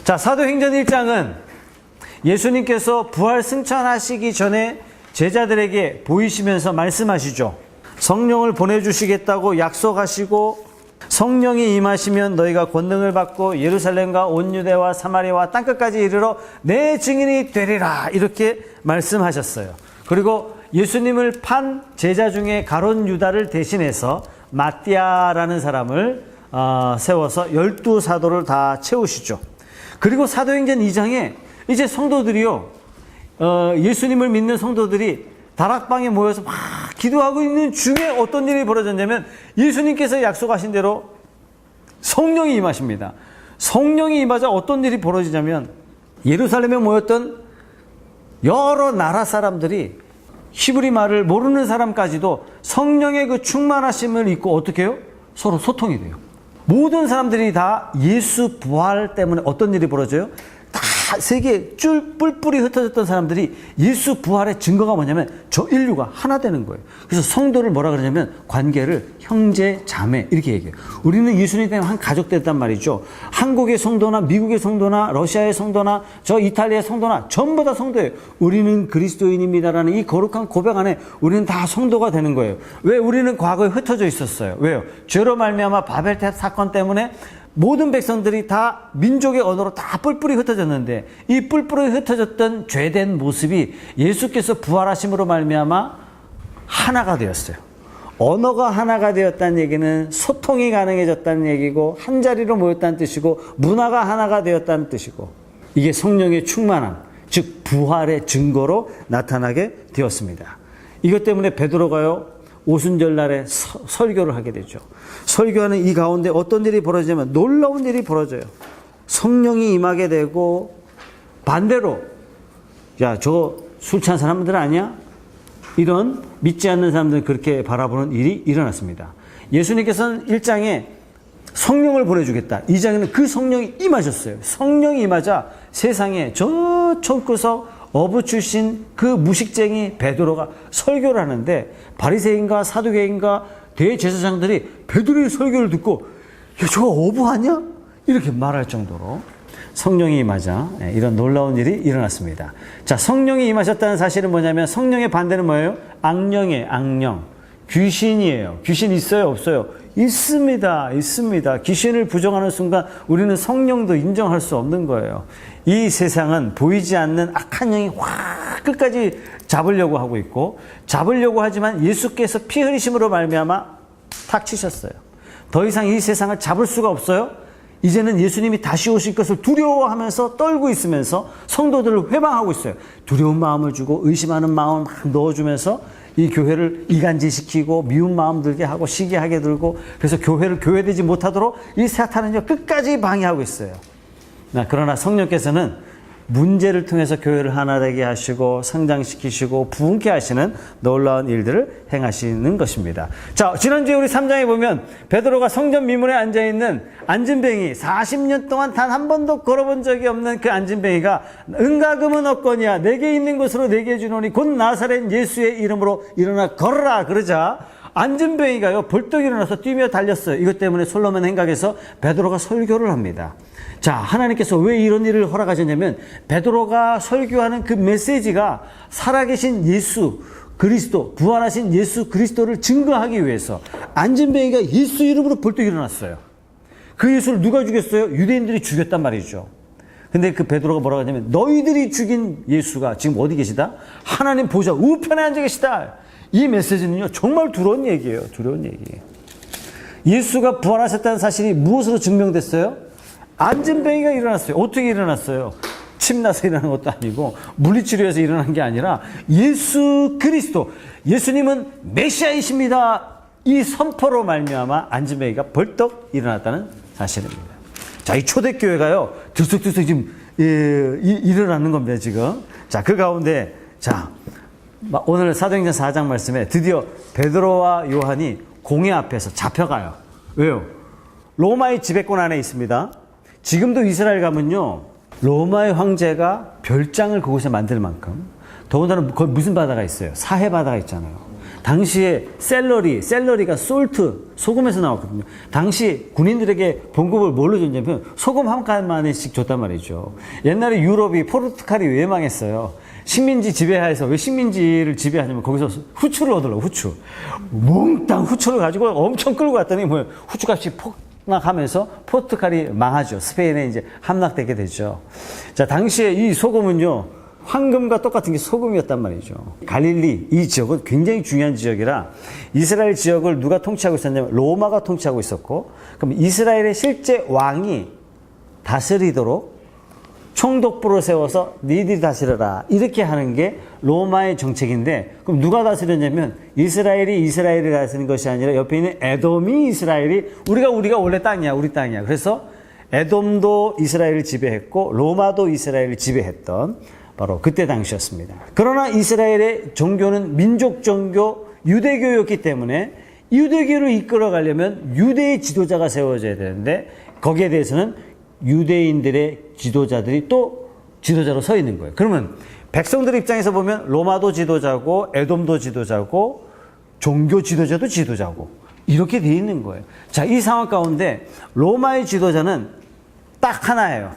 자, 사도행전 1장은 예수님께서 부활 승천하시기 전에 제자들에게 보이시면서 말씀하시죠. 성령을 보내주시겠다고 약속하시고 성령이 임하시면 너희가 권능을 받고 예루살렘과 온 유대와 사마리아와 땅끝까지 이르러 내 증인이 되리라, 이렇게 말씀하셨어요. 그리고 예수님을 판 제자 중에 가룟 유다를 대신해서 마띠아라는 사람을 세워서 12사도를 다 채우시죠. 그리고 사도행전 2장에 이제 성도들이요, 예수님을 믿는 성도들이 다락방에 모여서 막 기도하고 있는 중에 어떤 일이 벌어졌냐면 예수님께서 약속하신 대로 성령이 임하십니다. 성령이 임하자 어떤 일이 벌어지냐면 예루살렘에 모였던 여러 나라 사람들이 히브리 말을 모르는 사람까지도 성령의 그 충만하심을 입고 어떻게 해요? 서로 소통이 돼요. 모든 사람들이 다 예수 부활 때문에 어떤 일이 벌어져요? 다 세계에 뿔뿔이 흩어졌던 사람들이 예수 부활의 증거가 뭐냐면 저 인류가 하나 되는 거예요. 그래서 성도를 뭐라 그러냐면 관계를 형제, 자매 이렇게 얘기해요. 우리는 예수님 때문에 한 가족 됐단 말이죠. 한국의 성도나 미국의 성도나 러시아의 성도나 저 이탈리아의 성도나 전부 다 성도예요. 우리는 그리스도인입니다라는 이 거룩한 고백 안에 우리는 다 성도가 되는 거예요. 왜? 우리는 과거에 흩어져 있었어요. 왜요? 죄로 말미암아 바벨탑 사건 때문에 모든 백성들이 다 민족의 언어로 다 뿔뿔이 흩어졌는데 이 뿔뿔이 흩어졌던 죄된 모습이 예수께서 부활하심으로 말미암아 하나가 되었어요. 언어가 하나가 되었다는 얘기는 소통이 가능해졌다는 얘기고 한자리로 모였다는 뜻이고 문화가 하나가 되었다는 뜻이고 이게 성령의 충만함, 즉 부활의 증거로 나타나게 되었습니다. 이것 때문에 베드로가요 오순절 날에 설교를 하게 되죠. 설교하는 이 가운데 어떤 일이 벌어지냐면 놀라운 일이 벌어져요. 성령이 임하게 되고 반대로 야, 저거 술 취한 사람들 아니야? 이런 믿지 않는 사람들은 그렇게 바라보는 일이 일어났습니다. 예수님께서는 1장에 성령을 보내주겠다. 2장에는 그 성령이 임하셨어요. 성령이 임하자 세상에 저 촌구석 어부 출신 그 무식쟁이 베드로가 설교를 하는데 바리새인과 사두개인과 대제사장들이 베드로의 설교를 듣고 야, 저거 어부 아니야? 이렇게 말할 정도로 성령이 임하자 이런 놀라운 일이 일어났습니다. 자, 성령이 임하셨다는 사실은 뭐냐면 성령의 반대는 뭐예요? 악령이에요. 악령. 귀신이에요. 귀신 있어요? 없어요? 있습니다. 있습니다. 귀신을 부정하는 순간 우리는 성령도 인정할 수 없는 거예요. 이 세상은 보이지 않는 악한 영이 확 끝까지 잡으려고 하고 있고 잡으려고 하지만 예수께서 피 흘리심으로 말미암아 탁 치셨어요. 더 이상 이 세상을 잡을 수가 없어요. 이제는 예수님이 다시 오실 것을 두려워하면서 떨고 있으면서 성도들을 회방하고 있어요. 두려운 마음을 주고 의심하는 마음을 막 넣어주면서 이 교회를 이간질시키고 미운 마음 들게 하고 시기하게 들고 그래서 교회를 교회되지 못하도록 이 사탄은요 끝까지 방해하고 있어요. 그러나 성령께서는 문제를 통해서 교회를 하나 되게 하시고 성장시키시고 부흥케 하시는 놀라운 일들을 행하시는 것입니다. 자, 지난주에 우리 3장에 보면 베드로가 성전 미문에 앉아있는 안진뱅이 40년 동안 단 한 번도 걸어본 적이 없는 그 안진뱅이가 은과 금은 없거니와 내게 있는 것으로 내게 주노니 곧 나사렛 예수의 이름으로 일어나 걸어라 그러자 안진뱅이가요 벌떡 일어나서 뛰며 달렸어요. 이것 때문에 솔로몬 행각에서 베드로가 설교를 합니다. 자, 하나님께서 왜 이런 일을 허락하셨냐면 베드로가 설교하는 그 메시지가 살아계신 예수 그리스도, 부활하신 예수 그리스도를 증거하기 위해서 안진뱅이가 예수 이름으로 벌떡 일어났어요. 그 예수를 누가 죽였어요? 유대인들이 죽였단 말이죠. 근데 그 베드로가 뭐라고 하냐면 너희들이 죽인 예수가 지금 어디 계시다? 하나님 보좌 우편에 앉아 계시다. 이 메시지는요 정말 두려운 얘기예요. 두려운 얘기예요. 예수가 부활하셨다는 사실이 무엇으로 증명됐어요? 안진뱅이가 일어났어요. 어떻게 일어났어요? 침나서 일어난 것도 아니고 물리치료에서 일어난 게 아니라 예수 그리스도, 예수님은 메시아이십니다. 이 선포로 말미암아 안진뱅이가 벌떡 일어났다는 사실입니다. 자, 이 초대교회가요 들썩들썩 지금 일어나는 겁니다. 지금. 자, 그 가운데 자 오늘 사도행전 4장 말씀에 드디어 베드로와 요한이 공회 앞에서 잡혀가요. 왜요? 로마의 지배권 안에 있습니다. 지금도 이스라엘 가면요 로마의 황제가 별장을 그곳에 만들 만큼 더군다나 거기 무슨 바다가 있어요? 사해 바다가 있잖아요. 당시에 샐러리가 솔트, 소금에서 나왔거든요. 당시 군인들에게 봉급을 뭘로 줬냐면 소금 한 칸만씩 줬단 말이죠. 옛날에 유럽이 포르투갈이 왜 망했어요? 식민지 지배하에서 왜 식민지를 지배하냐면 거기서 후추를 얻으려고 후추. 몽땅 후추를 가지고 엄청 끌고 갔더니 뭐 후추값이 폭락하면서 포르투갈이 망하죠. 스페인에 이제 함락되게 되죠. 자, 당시에 이 소금은요. 황금과 똑같은 게 소금이었단 말이죠. 갈릴리 이 지역은 굉장히 중요한 지역이라 이스라엘 지역을 누가 통치하고 있었냐면 로마가 통치하고 있었고, 그럼 이스라엘의 실제 왕이 다스리도록 총독부를 세워서 니들이 다스려라 이렇게 하는 게 로마의 정책인데, 그럼 누가 다스렸냐면 이스라엘이 이스라엘을 다스리는 것이 아니라 옆에 있는 에돔이 이스라엘이 우리가 원래 땅이야, 우리 땅이야. 그래서 에돔도 이스라엘을 지배했고 로마도 이스라엘을 지배했던 바로 그때 당시였습니다. 그러나 이스라엘의 종교는 민족 종교 유대교였기 때문에 유대교를 이끌어가려면 유대의 지도자가 세워져야 되는데 거기에 대해서는 유대인들의 지도자들이 또 지도자로 서 있는 거예요. 그러면 백성들 입장에서 보면 로마도 지도자고 에돔도 지도자고 종교 지도자도 지도자고 이렇게 돼 있는 거예요. 자, 이 상황 가운데 로마의 지도자는 딱 하나예요.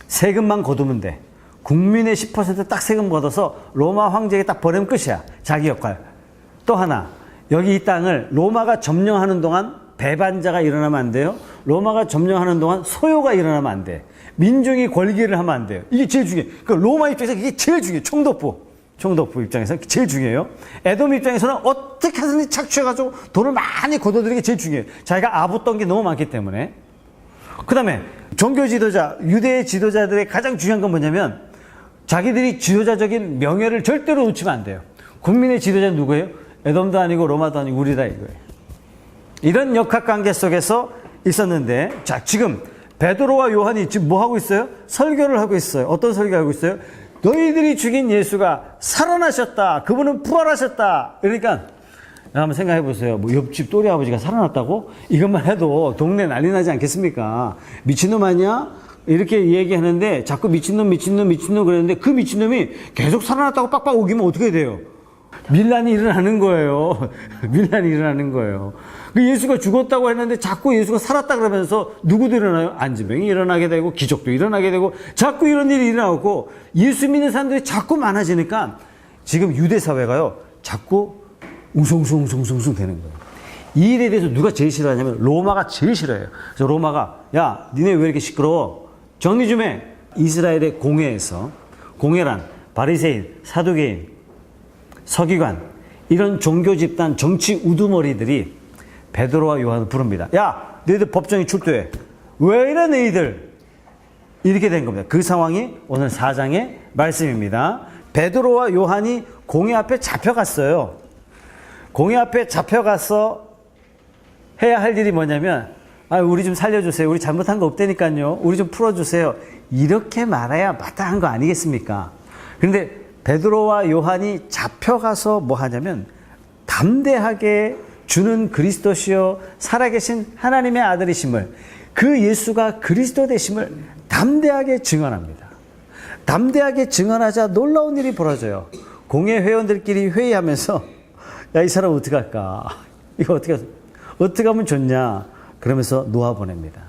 세금만 거두면 돼. 국민의 10% 딱 세금 걷어서 로마 황제에게 딱 보내면 끝이야. 자기 역할. 또 하나, 여기 이 땅을 로마가 점령하는 동안 배반자가 일어나면 안 돼요. 로마가 점령하는 동안 소요가 일어나면 안 돼. 민중이 권리를 하면 안 돼요. 이게 제일 중요해요. 그 로마 입장에서 이게 제일 중요해요. 총독부 입장에서 제일 중요해요. 에돔 입장에서는 어떻게 하든지 착취해가지고 돈을 많이 걷어들이는 게 제일 중요해요. 자기가 아부떤 게 너무 많기 때문에. 그 다음에 종교 지도자, 유대의 지도자들의 가장 중요한 건 뭐냐면 자기들이 지도자적인 명예를 절대로 놓치면 안 돼요. 국민의 지도자는 누구예요? 에돔도 아니고 로마도 아니고 우리다 이거예요. 이런 역학관계 속에서 있었는데, 자, 지금 베드로와 요한이 지금 뭐 하고 있어요? 설교를 하고 있어요. 어떤 설교를 하고 있어요? 너희들이 죽인 예수가 살아나셨다. 그분은 부활하셨다. 그러니까 한번 생각해 보세요. 뭐 옆집 또래 아버지가 살아났다고? 이것만 해도 동네 난리 나지 않겠습니까? 미친놈 아니야? 이렇게 얘기하는데 자꾸 미친놈 그랬는데 그 미친놈이 계속 살아났다고 빡빡 우기면 어떻게 돼요? 밀란이 일어나는 거예요. 밀란이 일어나는 거예요. 그 예수가 죽었다고 했는데 자꾸 예수가 살았다 그러면서 누구도 일어나요? 안진병이 일어나게 되고 기적도 일어나게 되고 자꾸 이런 일이 일어나고 예수 믿는 사람들이 자꾸 많아지니까 지금 유대 사회가요 자꾸 웅성웅성 되는 거예요. 이 일에 대해서 누가 제일 싫어하냐면 로마가 제일 싫어해요. 그래서 로마가 야 니네 왜 이렇게 시끄러워? 정리 좀 해. 이스라엘의 공회에서, 공회란 바리새인, 사두개인, 서기관 이런 종교 집단 정치 우두머리들이 베드로와 요한을 부릅니다. 야 너희들 법정에 출두해. 왜 이래 너희들? 이렇게 된 겁니다. 그 상황이 오늘 4장의 말씀입니다. 베드로와 요한이 공회 앞에 잡혀갔어요. 공회 앞에 잡혀가서 해야 할 일이 뭐냐면 우리 좀 살려주세요. 우리 잘못한 거 없다니까요. 우리 좀 풀어주세요. 이렇게 말해야 마땅한 거 아니겠습니까? 그런데 베드로와 요한이 잡혀가서 뭐 하냐면 담대하게 주는 그리스도시요 살아계신 하나님의 아들이심을, 그 예수가 그리스도 되심을 담대하게 증언합니다. 담대하게 증언하자 놀라운 일이 벌어져요. 공회 회원들끼리 회의하면서 야, 이 사람 어떻게 할까? 이거 어떻게 하면 좋냐? 그러면서 놓아보냅니다.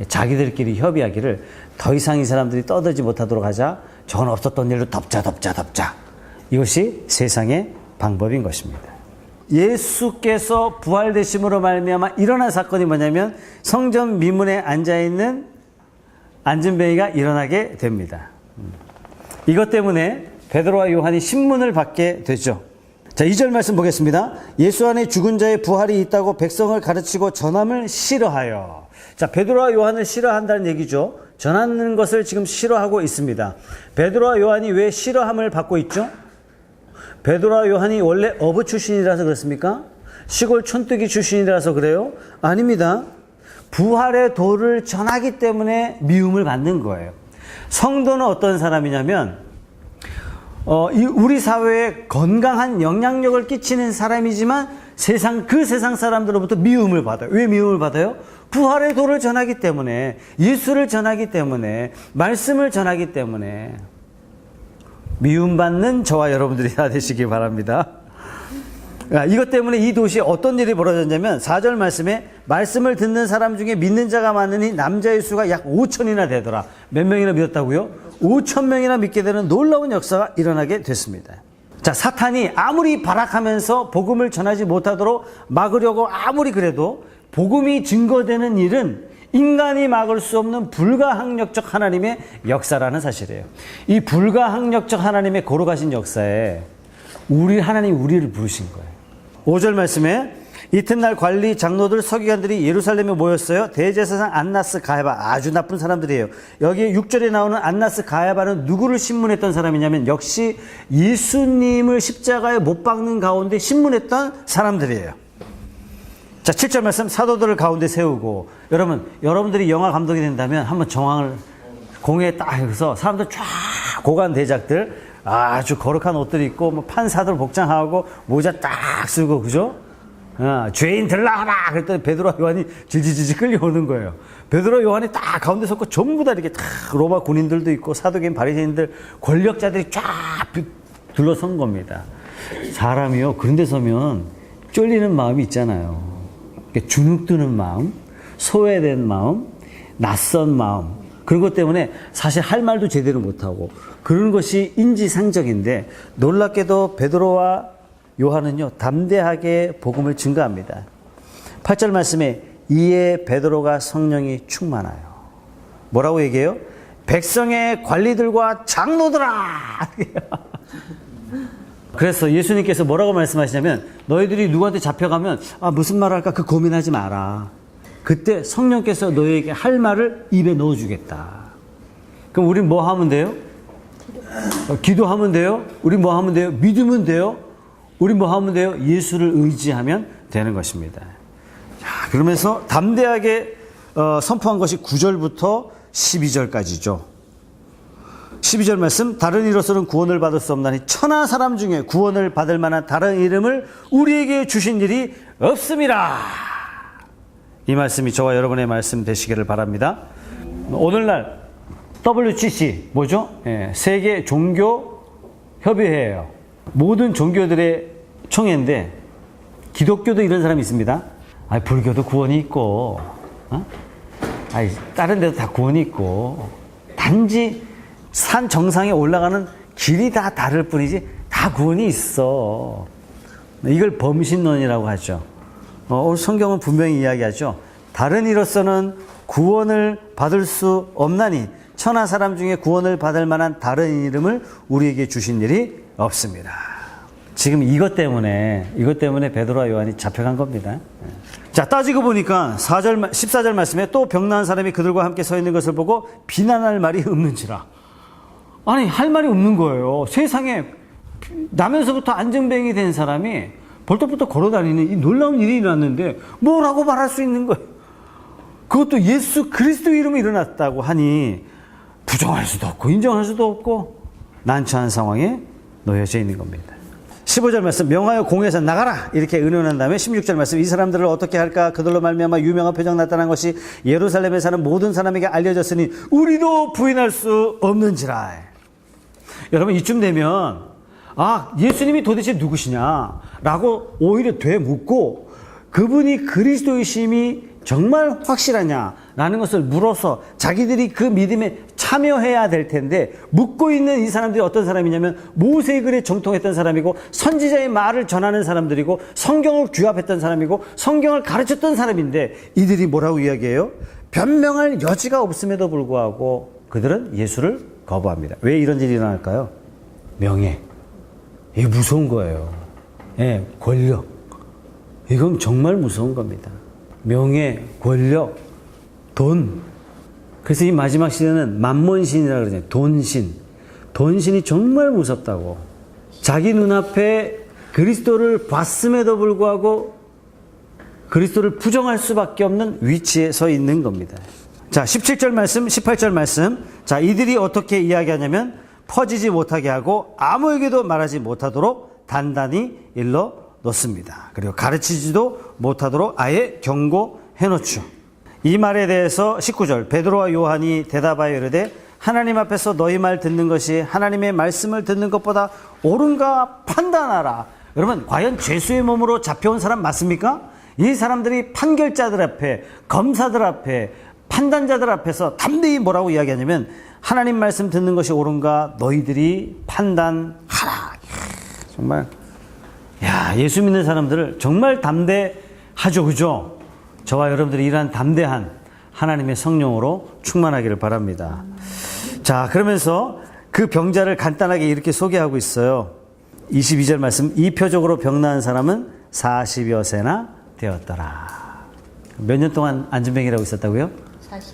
자기들끼리 협의하기를 더 이상 이 사람들이 떠들지 못하도록 하자. 저건 없었던 일로 덮자. 이것이 세상의 방법인 것입니다. 예수께서 부활되심으로 말미암아 일어난 사건이 뭐냐면 성전 미문에 앉아있는 안진뱅이가 일어나게 됩니다. 이것 때문에 베드로와 요한이 신문을 받게 되죠. 자, 2절 말씀 보겠습니다. 예수 안에 죽은 자의 부활이 있다고 백성을 가르치고 전함을 싫어하여. 자, 베드로와 요한을 싫어한다는 얘기죠. 전하는 것을 지금 싫어하고 있습니다. 베드로와 요한이 왜 싫어함을 받고 있죠? 베드로와 요한이 원래 어부 출신이라서 그렇습니까? 시골 촌뜨기 출신이라서 그래요? 아닙니다. 부활의 도를 전하기 때문에 미움을 받는 거예요. 성도는 어떤 사람이냐면 우리 사회에 건강한 영향력을 끼치는 사람이지만 그 세상 사람들로부터 미움을 받아요. 왜 미움을 받아요? 부활의 도를 전하기 때문에, 예수를 전하기 때문에, 말씀을 전하기 때문에. 미움받는 저와 여러분들이 다 되시기 바랍니다. 이것 때문에 이 도시에 어떤 일이 벌어졌냐면 4절 말씀에 말씀을 듣는 사람 중에 믿는 자가 많으니 남자의 수가 약 5천이나 되더라. 몇 명이나 믿었다고요? 5천 명이나 믿게 되는 놀라운 역사가 일어나게 됐습니다. 자, 사탄이 아무리 발악하면서 복음을 전하지 못하도록 막으려고 아무리 그래도 복음이 증거되는 일은 인간이 막을 수 없는 불가항력적 하나님의 역사라는 사실이에요. 이 불가항력적 하나님의 걸어가신 역사에 하나님이 우리를 부르신 거예요. 5절 말씀에 이튿날 관리 장로들 서기관들이 예루살렘에 모였어요. 대제사장 안나스 가야바, 아주 나쁜 사람들이에요. 여기 6절에 나오는 안나스 가야바는 누구를 신문했던 사람이냐면 역시 예수님을 십자가에 못 박는 가운데 신문했던 사람들이에요. 자, 7절 말씀, 사도들을 가운데 세우고, 여러분들이 영화 감독이 된다면 한번 정황을 공회에 딱 해서 사람들 쫙 고관 대작들 아주 거룩한 옷들 입고 뭐 판사들 복장하고 모자 딱 쓰고, 그죠? 죄인들 나와라! 그랬더니 베드로와 요한이 질질질 끌려오는 거예요. 베드로와 요한이 딱 가운데 섰고 전부 다 이렇게 딱 로마 군인들도 있고 사두개인 바리새인들 권력자들이 쫙 둘러선 겁니다. 사람이요, 그런 데 서면 쫄리는 마음이 있잖아요. 주눅드는 마음, 소외된 마음, 낯선 마음, 그런 것 때문에 사실 할 말도 제대로 못하고 그런 것이 인지상정인데, 놀랍게도 베드로와 요한은요 담대하게 복음을 증거합니다. 8절 말씀에 이에 베드로가 성령이 충만하여 뭐라고 얘기해요? 백성의 관리들과 장로들아. 그래서 예수님께서 뭐라고 말씀하시냐면 너희들이 누구한테 잡혀가면 무슨 말 할까 그 고민하지 마라. 그때 성령께서 너희에게 할 말을 입에 넣어주겠다. 그럼 우린 뭐 하면 돼요? 기도하면 돼요? 우리 뭐 하면 돼요? 믿으면 돼요? 우리 뭐 하면 돼요? 예수를 의지하면 되는 것입니다. 자, 그러면서 담대하게 선포한 것이 9절부터 12절까지죠. 12절 말씀, 다른 이로서는 구원을 받을 수 없나니 천하 사람 중에 구원을 받을 만한 다른 이름을 우리에게 주신 일이 없음이라. 이 말씀이 저와 여러분의 말씀 되시기를 바랍니다. 오늘날 WCC 뭐죠? 세계 종교 협의회예요. 모든 종교들의 총회인데 기독교도 이런 사람이 있습니다. 불교도 구원이 있고, 다른 데도 다 구원이 있고, 단지 산 정상에 올라가는 길이 다 다를 뿐이지 다 구원이 있어. 이걸 범신론이라고 하죠. 성경은 분명히 이야기하죠. 다른 이로서는 구원을 받을 수 없나니 천하 사람 중에 구원을 받을 만한 다른 이름을 우리에게 주신 일이 없습니다. 지금 이것 때문에 베드로와 요한이 잡혀간 겁니다. 자, 따지고 보니까 14절 말씀에 또 병나은 사람이 그들과 함께 서 있는 것을 보고 비난할 말이 없는지라. 할 말이 없는 거예요. 세상에 나면서부터 안정뱅이 된 사람이 벌떡벌떡 걸어다니는 이 놀라운 일이 일어났는데 뭐라고 말할 수 있는 거예요. 그것도 예수 그리스도 이름으로 일어났다고 하니 부정할 수도 없고 인정할 수도 없고 난처한 상황에 놓여져 있는 겁니다. 15절 말씀, 명하여 공회에서 나가라 이렇게 의논한 다음에 16절 말씀, 이 사람들을 어떻게 할까? 그들로 말미암아 유명한 표적 나타난 것이 예루살렘에 사는 모든 사람에게 알려졌으니 우리도 부인할 수 없는지라. 여러분, 이쯤 되면 예수님이 도대체 누구시냐라고 오히려 되묻고 그분이 그리스도이심이 정말 확실하냐라는 것을 물어서 자기들이 그 믿음에 참여해야 될 텐데, 묻고 있는 이 사람들이 어떤 사람이냐면 모세의 글에 정통했던 사람이고 선지자의 말을 전하는 사람들이고 성경을 규합했던 사람이고 성경을 가르쳤던 사람인데, 이들이 뭐라고 이야기해요? 변명할 여지가 없음에도 불구하고 그들은 예수를 거부합니다. 왜 이런 일이 일어날까요? 명예, 이게 무서운 거예요. 권력, 이건 정말 무서운 겁니다. 명예, 권력, 돈. 그래서 이 마지막 시대는 만몬신이라고 그러잖아요. 돈신. 돈신이 정말 무섭다고. 자기 눈앞에 그리스도를 봤음에도 불구하고 그리스도를 부정할 수밖에 없는 위치에 서 있는 겁니다. 자, 17절 말씀, 18절 말씀. 자, 이들이 어떻게 이야기하냐면 퍼지지 못하게 하고 아무에게도 말하지 못하도록 단단히 일러 놓습니다. 그리고 가르치지도 못하도록 아예 경고해 놓죠. 이 말에 대해서 19절, 베드로와 요한이 대답하여 이르되 하나님 앞에서 너희 말 듣는 것이 하나님의 말씀을 듣는 것보다 옳은가 판단하라. 여러분, 과연 죄수의 몸으로 잡혀온 사람 맞습니까? 이 사람들이 판결자들 앞에, 검사들 앞에, 판단자들 앞에서 담대히 뭐라고 이야기하냐면 하나님 말씀 듣는 것이 옳은가 너희들이 판단하라. 정말 예수 믿는 사람들을 정말 담대하죠. 그죠? 저와 여러분들이 이러한 담대한 하나님의 성령으로 충만하기를 바랍니다. 자, 그러면서 그 병자를 간단하게 이렇게 소개하고 있어요. 22절 말씀, 이 표적으로 병나은 사람은 40여 세나 되었더라. 몇 년 동안 안진뱅이라고 있었다고요?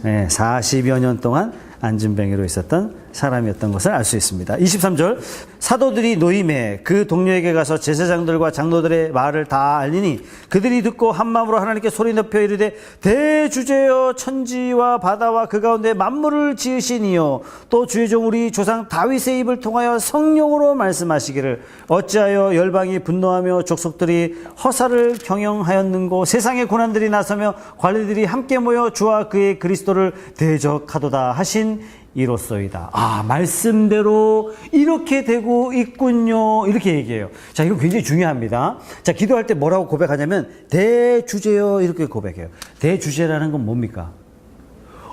40여 년 동안 안진뱅이로 있었던 사람이었던 것을 알 수 있습니다. 23절, 사도들이 노임해 그 동료에게 가서 제사장들과 장로들의 말을 다 알리니 그들이 듣고 한 마음으로 하나님께 소리 높여 이르되 대주제여 천지와 바다와 그 가운데 만물을 지으신 이여 또 주의 종 우리 조상 다윗의 입을 통하여 성령으로 말씀하시기를 어찌하여 열방이 분노하며 족속들이 허사를 경영하였는고 세상의 고난들이 나서며 관리들이 함께 모여 주와 그의 그리스도를 대적하도다 하신 이로소이다. 말씀대로 이렇게 되고 있군요. 이렇게 얘기해요. 자, 이거 굉장히 중요합니다. 자, 기도할 때 뭐라고 고백하냐면 대주제여 이렇게 고백해요. 대주제라는 건 뭡니까?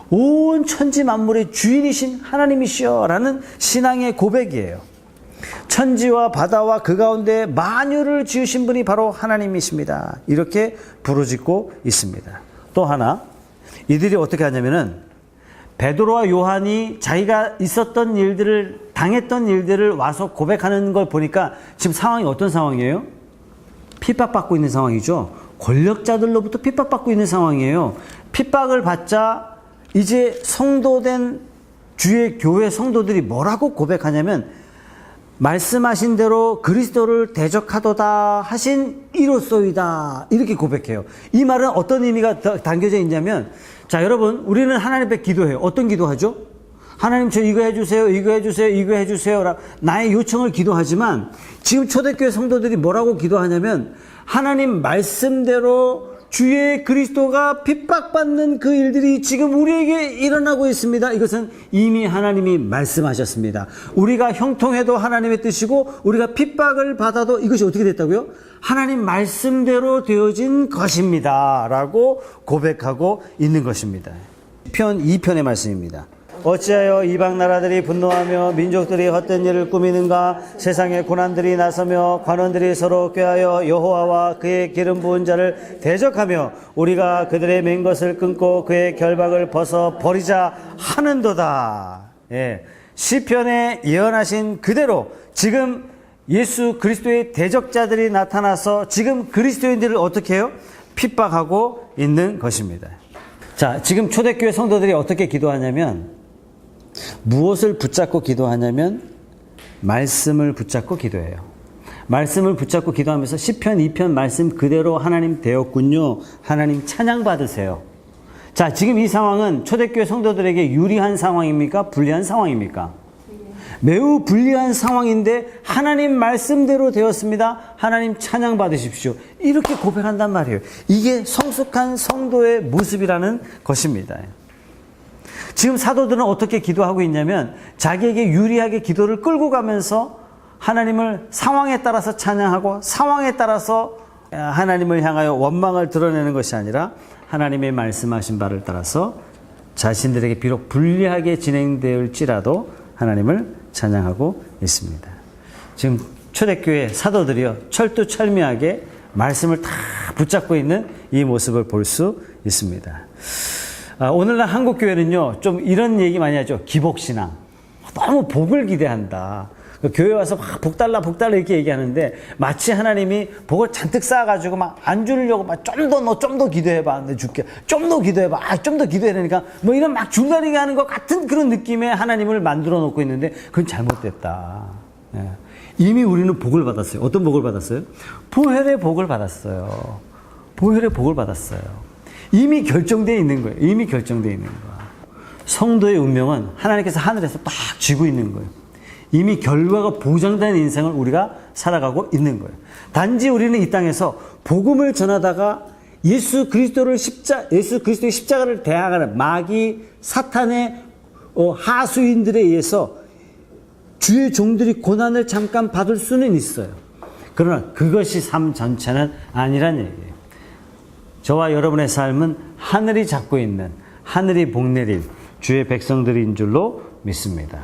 온 천지 만물의 주인이신 하나님이시여 라는 신앙의 고백이에요. 천지와 바다와 그 가운데 만유를 지으신 분이 바로 하나님이십니다. 이렇게 부르짖고 있습니다. 또 하나, 이들이 어떻게 하냐면은 베드로와 요한이 자기가 있었던 일들을 당했던 일들을 와서 고백하는 걸 보니까 지금 상황이 어떤 상황이에요? 핍박받고 있는 상황이죠. 권력자들로부터 핍박받고 있는 상황이에요. 핍박을 받자 이제 성도된 주의 교회 성도들이 뭐라고 고백하냐면 말씀하신 대로 그리스도를 대적하도다 하신 이로소이다 이렇게 고백해요. 이 말은 어떤 의미가 담겨져 있냐면 자, 여러분, 우리는 하나님 앞에 기도해요. 어떤 기도하죠? 하나님 저 이거 해주세요, 이거 해주세요, 이거 해주세요. 나의 요청을 기도하지만 지금 초대교회 성도들이 뭐라고 기도하냐면 하나님 말씀대로 주의 그리스도가 핍박받는 그 일들이 지금 우리에게 일어나고 있습니다. 이것은 이미 하나님이 말씀하셨습니다. 우리가 형통해도 하나님의 뜻이고 우리가 핍박을 받아도 이것이 어떻게 됐다고요? 하나님 말씀대로 되어진 것입니다. 라고 고백하고 있는 것입니다. 편 2편의 말씀입니다. 어찌하여 이방 나라들이 분노하며 민족들이 헛된 일을 꾸미는가 세상의 고난들이 나서며 관원들이 서로 꾀하여 여호와와 그의 기름 부은 자를 대적하며 우리가 그들의 맨 것을 끊고 그의 결박을 벗어 버리자 하는도다. 시편에 예언하신 그대로 지금 예수 그리스도의 대적자들이 나타나서 지금 그리스도인들을 어떻게 해요? 핍박하고 있는 것입니다. 자, 지금 초대교회 성도들이 어떻게 기도하냐면 무엇을 붙잡고 기도하냐면 말씀을 붙잡고 기도해요. 말씀을 붙잡고 기도하면서 시편 2편 말씀 그대로 하나님 되었군요. 하나님 찬양 받으세요. 자, 지금 이 상황은 초대교회 성도들에게 유리한 상황입니까? 불리한 상황입니까? 매우 불리한 상황인데 하나님 말씀대로 되었습니다. 하나님 찬양 받으십시오. 이렇게 고백한단 말이에요. 이게 성숙한 성도의 모습이라는 것입니다. 지금 사도들은 어떻게 기도하고 있냐면 자기에게 유리하게 기도를 끌고 가면서 하나님을 상황에 따라서 찬양하고 상황에 따라서 하나님을 향하여 원망을 드러내는 것이 아니라 하나님의 말씀하신 바를 따라서 자신들에게 비록 불리하게 진행될지라도 하나님을 찬양하고 있습니다. 지금 초대교회 사도들이요 철두철미하게 말씀을 다 붙잡고 있는 이 모습을 볼 수 있습니다. 오늘날 한국교회는요 좀 이런 얘기 많이 하죠. 기복신앙. 너무 복을 기대한다. 교회 와서 막 복 달라 이렇게 얘기하는데 마치 하나님이 복을 잔뜩 쌓아가지고 막 안 주려고 막 좀 더 기도해봐. 내 줄게. 좀 더 기도해봐. 좀 더 기도해야 되니까 뭐 이런 막 줄다리기 하는 것 같은 그런 느낌의 하나님을 만들어 놓고 있는데 그건 잘못됐다. 이미 우리는 복을 받았어요. 어떤 복을 받았어요? 보혈의 복을 받았어요. 보혈의 복을 받았어요. 이미 결정되어 있는 거예요. 이미 결정되어 있는 거야. 성도의 운명은 하나님께서 하늘에서 딱 쥐고 있는 거예요. 이미 결과가 보장된 인생을 우리가 살아가고 있는 거예요. 단지 우리는 이 땅에서 복음을 전하다가 예수 그리스도의 십자가를 대항하는 마귀 사탄의 하수인들에 의해서 주의 종들이 고난을 잠깐 받을 수는 있어요. 그러나 그것이 삶 전체는 아니란 얘기예요. 저와 여러분의 삶은 하늘이 잡고 있는, 하늘이 복내린 주의 백성들인 줄로 믿습니다.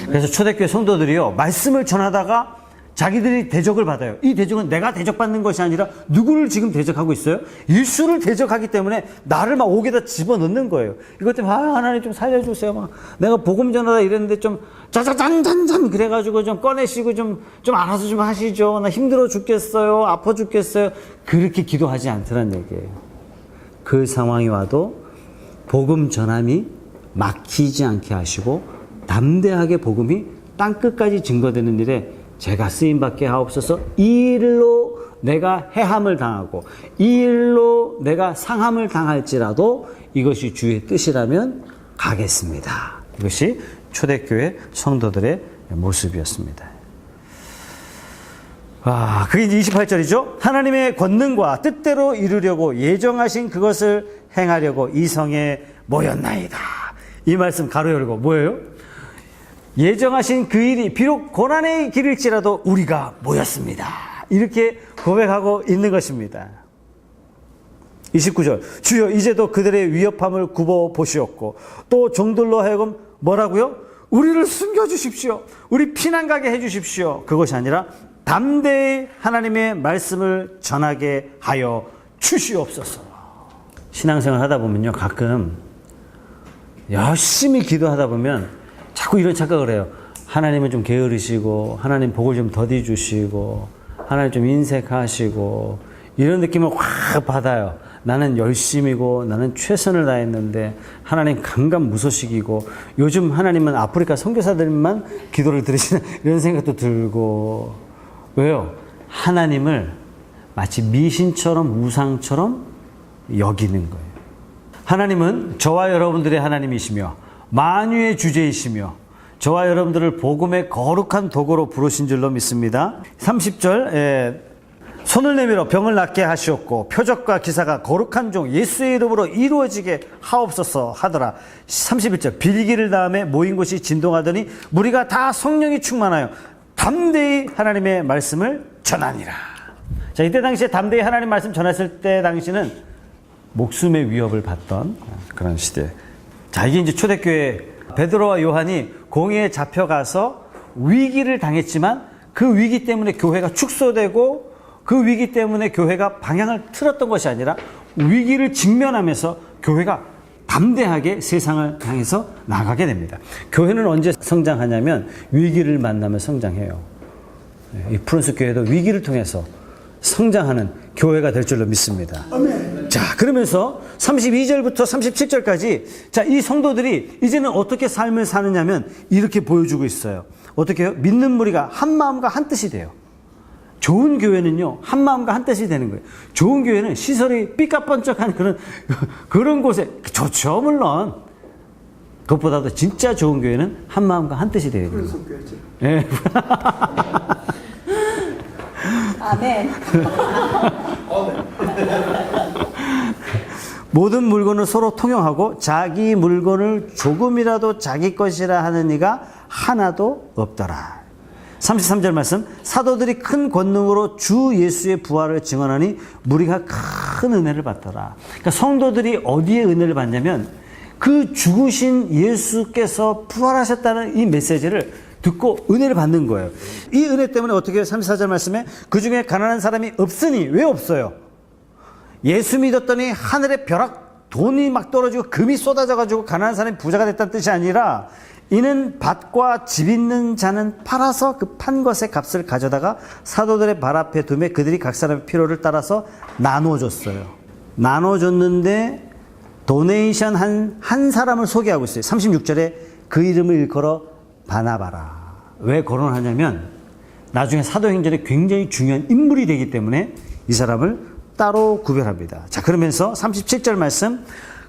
그래서 초대교회 성도들이요, 말씀을 전하다가 자기들이 대적을 받아요. 이 대적은 내가 대적받는 것이 아니라 누구를 지금 대적하고 있어요? 예수를 대적하기 때문에 나를 막 옥에다 집어넣는 거예요. 이것 때문에 하나님 좀 살려주세요. 막 내가 복음 전하다 이랬는데 좀 짜자잔잔잔 그래가지고 좀 꺼내시고 좀 알아서 좀 하시죠. 나 힘들어 죽겠어요. 아파 죽겠어요. 그렇게 기도하지 않더란 얘기예요. 그 상황이 와도 복음 전함이 막히지 않게 하시고 담대하게 복음이 땅끝까지 증거되는 일에 제가 쓰임받게 하옵소서. 이 일로 내가 해함을 당하고 이 일로 내가 상함을 당할지라도 이것이 주의 뜻이라면 가겠습니다. 이것이 초대교회 성도들의 모습이었습니다. 그게 이제 28절이죠. 하나님의 권능과 뜻대로 이루려고 예정하신 그것을 행하려고 이 성에 모였나이다. 이 말씀 가로 열고 뭐예요? 예정하신 그 일이 비록 고난의 길일지라도 우리가 모였습니다. 이렇게 고백하고 있는 것입니다. 29절 주여 이제도 그들의 위협함을 굽어 보시옵고 또 종들로 하여금 뭐라고요? 우리를 숨겨주십시오. 우리 피난 가게 해주십시오. 그것이 아니라 담대히 하나님의 말씀을 전하게 하여 주시옵소서. 신앙생활 하다 보면요, 가끔 열심히 기도하다 보면 자꾸 이런 착각을 해요. 하나님은 좀 게으르시고 하나님 복을 좀 더디 주시고 하나님 좀 인색하시고 이런 느낌을 확 받아요. 나는 열심이고 나는 최선을 다했는데 하나님 감감무소식이고 요즘 하나님은 아프리카 선교사들만 기도를 들으시는 이런 생각도 들고. 왜요? 하나님을 마치 미신처럼 우상처럼 여기는 거예요. 하나님은 저와 여러분들의 하나님이시며 만유의 주제이시며 저와 여러분들을 복음의 거룩한 도구로 부르신 줄로 믿습니다. 30절 손을 내밀어 병을 낫게 하시었고 표적과 기사가 거룩한 종 예수의 이름으로 이루어지게 하옵소서 하더라. 31절 빌기를 다음에 모인 곳이 진동하더니 무리가 다 성령이 충만하여 담대히 하나님의 말씀을 전하니라. 자, 이때 당시에 담대히 하나님 말씀 전했을 때 당시는 목숨의 위협을 받던 그런 시대. 자, 이게 이제 초대교회 베드로와 요한이 공회에 잡혀가서 위기를 당했지만 그 위기 때문에 교회가 축소되고 그 위기 때문에 교회가 방향을 틀었던 것이 아니라 위기를 직면하면서 교회가 담대하게 세상을 향해서 나가게 됩니다. 교회는 언제 성장하냐면 위기를 만나면 성장해요. 이 프론스 교회도 위기를 통해서 성장하는 교회가 될 줄로 믿습니다. 아멘. 자, 그러면서 32절부터 37절까지 자, 이 성도들이 이제는 어떻게 삶을 사느냐면 이렇게 보여주고 있어요. 어떻게 해요? 믿는 무리가 한 마음과 한 뜻이 돼요. 좋은 교회는요, 한 마음과 한 뜻이 되는 거예요. 좋은 교회는 시설이 삐까뻔쩍한 그런 곳에, 좋죠, 물론. 그것보다도 진짜 좋은 교회는 한 마음과 한 뜻이 되는 거예요. 네. 아멘. 모든 물건을 서로 통용하고 자기 물건을 조금이라도 자기 것이라 하는 이가 하나도 없더라. 33절 말씀, 사도들이 큰 권능으로 주 예수의 부활을 증언하니 무리가 큰 은혜를 받더라. 그러니까 성도들이 어디에 은혜를 받냐면 그 죽으신 예수께서 부활하셨다는 이 메시지를 듣고 은혜를 받는 거예요. 이 은혜 때문에 어떻게 해요? 34절 말씀에 그 중에 가난한 사람이 없으니 왜 없어요? 예수 믿었더니 하늘의 벼락 돈이 막 떨어지고 금이 쏟아져가지고 가난한 사람이 부자가 됐다는 뜻이 아니라 이는 밭과 집 있는 자는 팔아서 그 판 것의 값을 가져다가 사도들의 발 앞에 두매 그들이 각 사람의 필요를 따라서 나눠줬어요. 나눠줬는데 도네이션 한 사람을 소개하고 있어요. 36절에 그 이름을 일컬어 바나바라. 왜 거론하냐면 나중에 사도행전에 굉장히 중요한 인물이 되기 때문에 이 사람을 따로 구별합니다. 자, 그러면서 37절 말씀,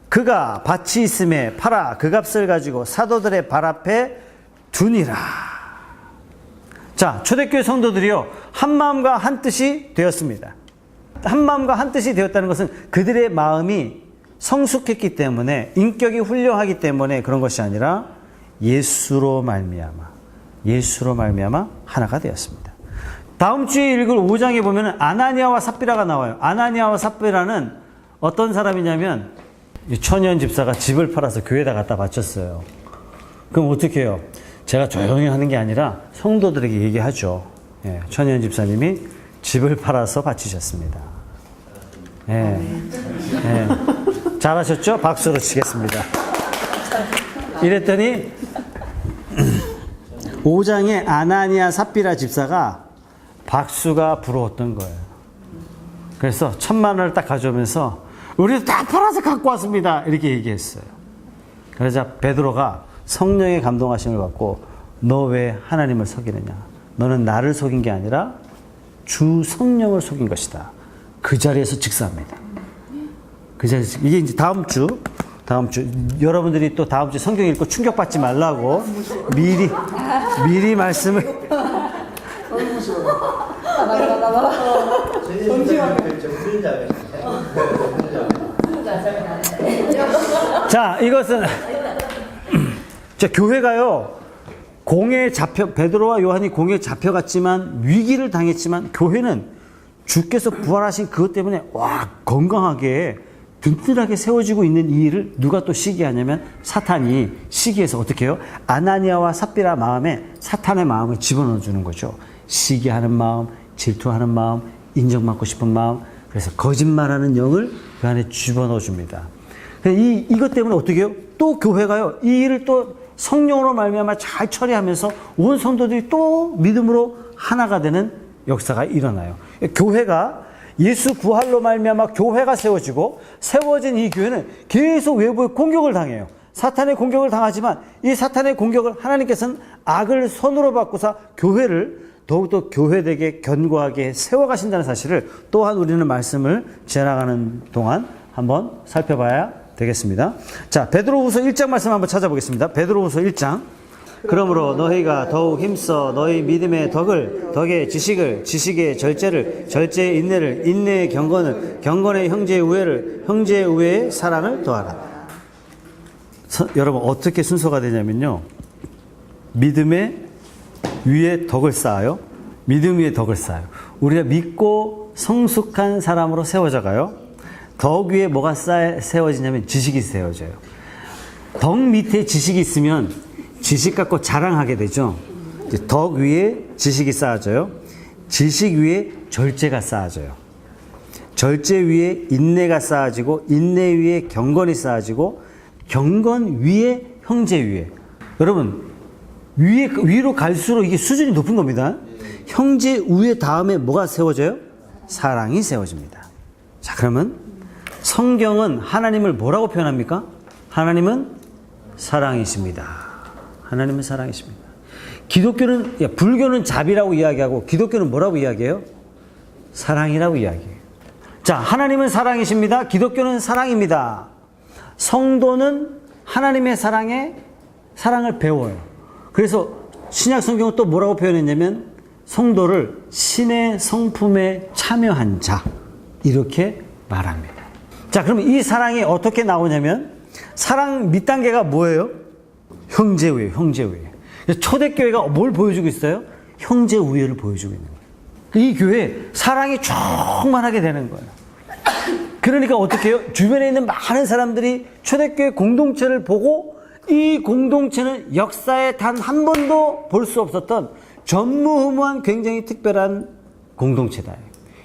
그가 밭이 있음에 팔아 그 값을 가지고 사도들의 발 앞에 두니라. 자, 초대교회 성도들이요, 한 마음과 한 뜻이 되었습니다. 한 마음과 한 뜻이 되었다는 것은 그들의 마음이 성숙했기 때문에, 인격이 훌륭하기 때문에 그런 것이 아니라 예수로 말미암아 하나가 되었습니다. 다음 주에 읽을 5장에 보면 아나니아와 삽비라가 나와요. 아나니아와 삽비라는 어떤 사람이냐면 이 천연 집사가 집을 팔아서 교회에다 갖다 바쳤어요. 그럼 어떻게 해요? 제가 조용히 하는 게 아니라 성도들에게 얘기하죠. 예, 천연 집사님이 집을 팔아서 바치셨습니다. 예, 예. 잘하셨죠? 박수로 치겠습니다. 이랬더니 5장에 아나니아 삽비라 집사가 박수가 불어왔던 거예요. 그래서 1,000만 원을 딱 가져오면서 우리도 다 팔아서 갖고 왔습니다. 이렇게 얘기했어요. 그러자 베드로가 성령의 감동하심을 받고 너 왜 하나님을 속이느냐? 너는 나를 속인 게 아니라 주 성령을 속인 것이다. 그 자리에서 직사합니다. 그 자리에서 이게 이제 다음 주 여러분들이 또 다음 주 성경 읽고 충격받지 말라고 미리 말씀을 자, 이것은 자, 교회가요 공에 잡혀 베드로와 요한이 공에 잡혀갔지만 위기를 당했지만 교회는 주께서 부활하신 그것 때문에 와 건강하게 든든하게 세워지고 있는 이 일을 누가 또 시기하냐면 사탄이 시기해서 어떻게 해요? 아나니아와 삽비라 마음에 사탄의 마음을 집어넣어 주는 거죠. 시기하는 마음, 질투하는 마음, 인정받고 싶은 마음, 그래서 거짓말하는 영을 그 안에 집어넣어 줍니다. 이것 때문에 어떻게 해요? 또 교회가요 이 일을 또 성령으로 말미암아 잘 처리하면서 온 성도들이 또 믿음으로 하나가 되는 역사가 일어나요. 교회가 예수 부활로 말미암아 교회가 세워진 이 교회는 계속 외부의 공격을 당해요. 사탄의 공격을 당하지만 이 사탄의 공격을 하나님께서는 악을 손으로 바꾸사 교회를 더욱더 교회되게 견고하게 세워가신다는 사실을 또한 우리는 말씀을 지나가는 동안 한번 살펴봐야 되겠습니다. 자, 베드로후서 1장 말씀 한번 찾아보겠습니다. 베드로후서 1장. 그러므로 너희가 더욱 힘써 너희 믿음의 덕의 지식의 절제를, 절제의 인내를, 인내의 경건을, 경건의 형제의 우애를, 형제의 우애의 사랑을 더하라. 여러분 어떻게 순서가 되냐면요. 믿음의 위에 덕을 쌓아요. 믿음 위에 덕을 쌓아요. 우리가 믿고 성숙한 사람으로 세워져가요. 덕 위에 뭐가 세워지냐면 지식이 세워져요. 덕 밑에 지식이 있으면 지식 갖고 자랑하게 되죠. 덕 위에 지식이 쌓아져요. 지식 위에 절제가 쌓아져요. 절제 위에 인내가 쌓아지고 인내 위에 경건이 쌓아지고 경건 위에 형제 위에. 여러분 위로 갈수록 이게 수준이 높은 겁니다. 형제 우애 다음에 뭐가 세워져요? 사랑이 세워집니다. 자, 그러면 성경은 하나님을 뭐라고 표현합니까? 하나님은 사랑이십니다. 하나님은 사랑이십니다. 불교는 자비라고 이야기하고 기독교는 뭐라고 이야기해요? 사랑이라고 이야기해요. 자, 하나님은 사랑이십니다. 기독교는 사랑입니다. 성도는 하나님의 사랑을 배워요. 그래서 신약 성경은 또 뭐라고 표현했냐면 성도를 신의 성품에 참여한 자 이렇게 말합니다. 자, 그러면 이 사랑이 어떻게 나오냐면 사랑 밑단계가 뭐예요? 형제우애, 형제우애. 초대교회가 뭘 보여주고 있어요? 형제우애를 보여주고 있는 거예요. 이 교회에 사랑이 충만하게 되는 거예요. 그러니까 어떻게 해요? 주변에 있는 많은 사람들이 초대교회 공동체를 보고 이 공동체는 역사에 단 한 번도 볼 수 없었던 전무후무한 굉장히 특별한 공동체다.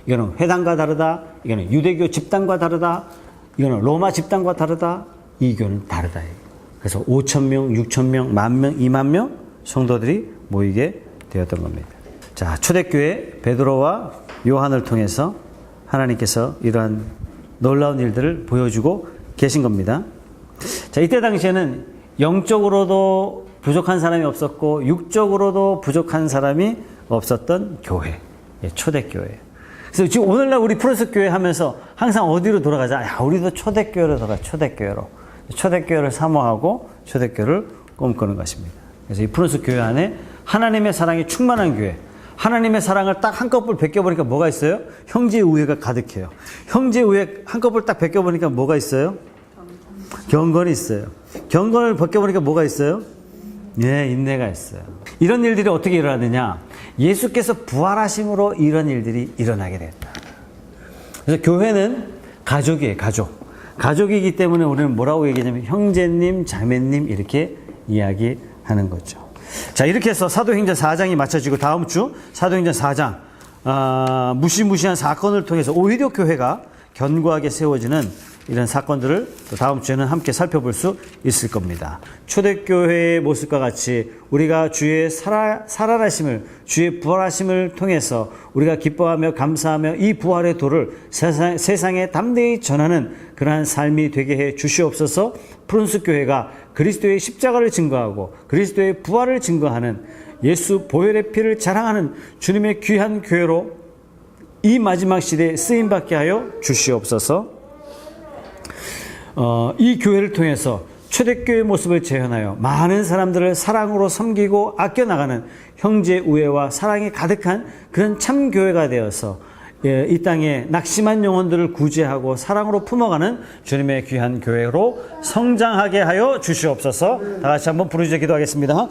이거는 회당과 다르다. 이거는 유대교 집단과 다르다. 이거는 로마 집단과 다르다. 이 교는 다르다. 그래서 5,000명, 6,000명, 10,000명, 20,000명 성도들이 모이게 되었던 겁니다. 자, 초대교회 베드로와 요한을 통해서 하나님께서 이러한 놀라운 일들을 보여주고 계신 겁니다. 자, 이때 당시에는 영적으로도 부족한 사람이 없었고 육적으로도 부족한 사람이 없었던 교회, 초대교회. 그래서 지금 오늘날 우리 프로스 교회 하면서 항상 어디로 돌아가자? 야, 우리도 초대교회로 돌아가. 초대교회를 사모하고 초대교회를 꿈꾸는 것입니다. 그래서 이 프로스 교회 안에 하나님의 사랑이 충만한 교회, 하나님의 사랑을 딱 한꺼풀 베껴보니까 뭐가 있어요? 형제의 우애가 가득해요. 형제의 우애 한꺼풀 딱 베껴보니까 뭐가 있어요? 경건이 있어요. 경건을 벗겨보니까 뭐가 있어요? 예, 인내가 있어요. 이런 일들이 어떻게 일어나느냐? 예수께서 부활하심으로 이런 일들이 일어나게 됐다. 그래서 교회는 가족이에요, 가족. 가족이기 때문에 우리는 뭐라고 얘기하냐면 형제님, 자매님 이렇게 이야기하는 거죠. 자, 이렇게 해서 사도행전 4장이 마쳐지고 다음 주 사도행전 4장 무시무시한 사건을 통해서 오히려 교회가 견고하게 세워지는 이런 사건들을 또 다음 주에는 함께 살펴볼 수 있을 겁니다. 초대교회의 모습과 같이 우리가 주의 살아나심을, 주의 부활하심을 통해서 우리가 기뻐하며 감사하며 이 부활의 도를 세상에 담대히 전하는 그러한 삶이 되게 해 주시옵소서. 푸른숲 교회가 그리스도의 십자가를 증거하고 그리스도의 부활을 증거하는 예수 보혈의 피를 자랑하는 주님의 귀한 교회로 이 마지막 시대에 쓰임받게 하여 주시옵소서. 이 교회를 통해서 초대교회의 모습을 재현하여 많은 사람들을 사랑으로 섬기고 아껴나가는 형제 우애와 사랑이 가득한 그런 참 교회가 되어서 이 땅에 낙심한 영혼들을 구제하고 사랑으로 품어가는 주님의 귀한 교회로 성장하게 하여 주시옵소서. 다 같이 한번 부르짖어 기도하겠습니다.